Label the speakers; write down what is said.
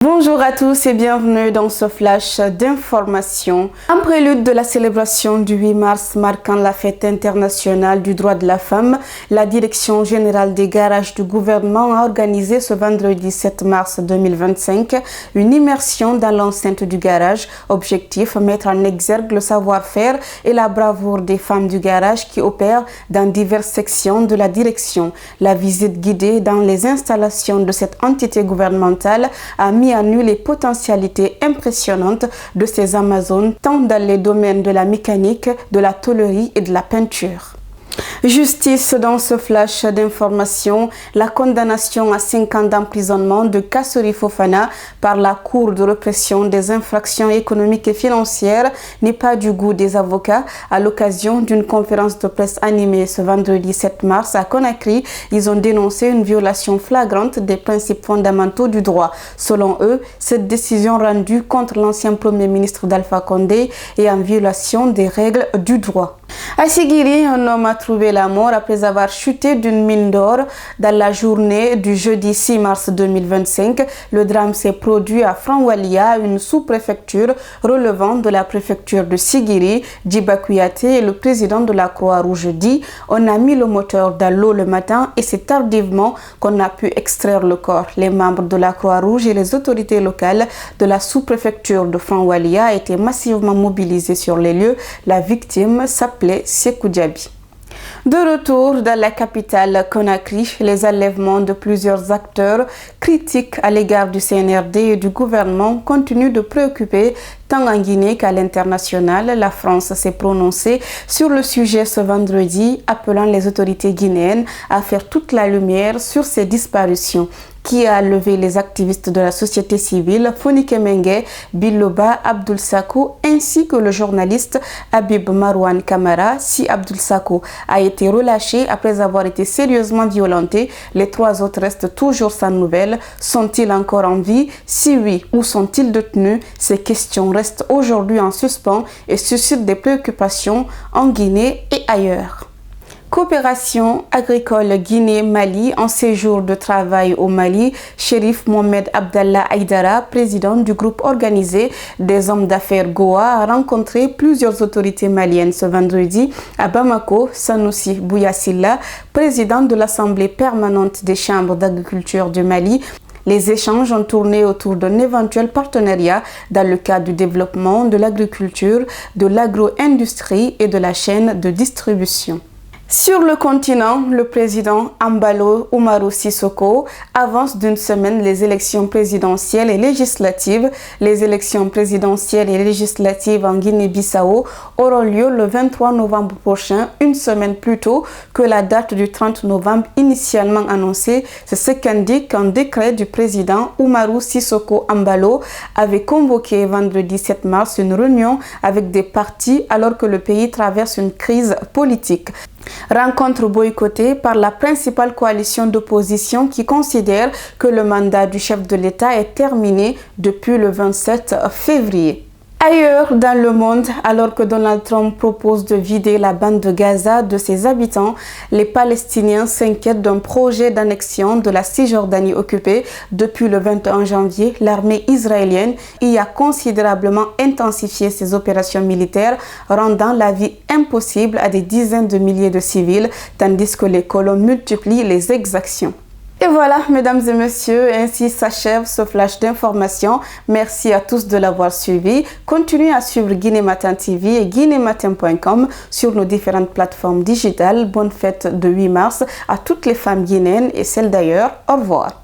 Speaker 1: Bonjour à tous et bienvenue dans ce flash d'information. En prélude de la célébration du 8 mars marquant la fête internationale du droit de la femme, la Direction générale des garages du gouvernement a organisé ce vendredi 7 mars 2025 une immersion dans l'enceinte du garage. Objectif, mettre en exergue le savoir-faire et la bravoure des femmes du garage qui opèrent dans diverses sections de la direction. La visite guidée dans les installations de cette entité gouvernementale a mis à nu les potentialités impressionnantes de ces Amazones, tant dans les domaines de la mécanique, de la tôlerie et de la peinture. Justice dans ce flash d'information, la condamnation à 5 ans d'emprisonnement de Kassori Fofana par la Cour de répression des infractions économiques et financières n'est pas du goût des avocats. À l'occasion d'une conférence de presse animée ce vendredi 7 mars à Conakry, ils ont dénoncé une violation flagrante des principes fondamentaux du droit. Selon eux, cette décision rendue contre l'ancien Premier ministre d'Alpha Condé est en violation des règles du droit. À Sigiri, un homme a trouvé la mort après avoir chuté d'une mine d'or dans la journée du jeudi 6 mars 2025. Le drame s'est produit à Franwalia, une sous-préfecture relevant de la préfecture de Sigiri. Djiba Kouyaté, le président de la Croix-Rouge, dit « On a mis le moteur dans l'eau le matin et c'est tardivement qu'on a pu extraire le corps ». Les membres de la Croix-Rouge et les autorités locales de la sous-préfecture de Franwalia étaient massivement mobilisés sur les lieux. La victime s'appelait Sekou Diaby. De retour dans la capitale Conakry, les enlèvements de plusieurs acteurs critiques à l'égard du CNRD et du gouvernement continuent de préoccuper tant en Guinée qu'à l'international. La France s'est prononcée sur le sujet ce vendredi, appelant les autorités guinéennes à faire toute la lumière sur ces disparitions. Qui a levé les activistes de la société civile Fonike Mengue, Biloba Abdul Sakou ainsi que le journaliste Habib Marouane Kamara. Si Abdul Sakou a été relâché après avoir été sérieusement violenté, les 3 autres restent toujours sans nouvelles. Sont-ils encore en vie? Si oui, où sont-ils détenus? Ces questions restent aujourd'hui en suspens et suscitent des préoccupations en Guinée et ailleurs. Coopération agricole Guinée-Mali en séjour de travail au Mali, Chérif Mohamed Abdallah Aïdara, président du groupe organisé des hommes d'affaires Goa, a rencontré plusieurs autorités maliennes ce vendredi à Bamako. Sanoussi Bouyasila, président de l'Assemblée permanente des chambres d'agriculture du Mali. Les échanges ont tourné autour d'un éventuel partenariat dans le cadre du développement de l'agriculture, de l'agro-industrie et de la chaîne de distribution. Sur le continent, le président Embalo Umaru Sissoko avance d'une semaine les élections présidentielles et législatives. Les élections présidentielles et législatives en Guinée-Bissau auront lieu le 23 novembre prochain, une semaine plus tôt que la date du 30 novembre initialement annoncée. C'est ce qu'indique un décret du président Umaru Sissoko Embalo avait convoqué vendredi 7 mars une réunion avec des partis alors que le pays traverse une crise politique. Rencontre boycottée par la principale coalition d'opposition qui considère que le mandat du chef de l'État est terminé depuis le 27 février. Ailleurs dans le monde, alors que Donald Trump propose de vider la bande de Gaza de ses habitants, les Palestiniens s'inquiètent d'un projet d'annexion de la Cisjordanie occupée. Depuis le 21 janvier, l'armée israélienne y a considérablement intensifié ses opérations militaires, rendant la vie impossible à des dizaines de milliers de civils, tandis que les colons multiplient les exactions. Et voilà, mesdames et messieurs, ainsi s'achève ce flash d'information. Merci à tous de l'avoir suivi. Continuez à suivre Guinée Matin TV et guinématin.com sur nos différentes plateformes digitales. Bonne fête de 8 mars à toutes les femmes guinéennes et celles d'ailleurs. Au revoir.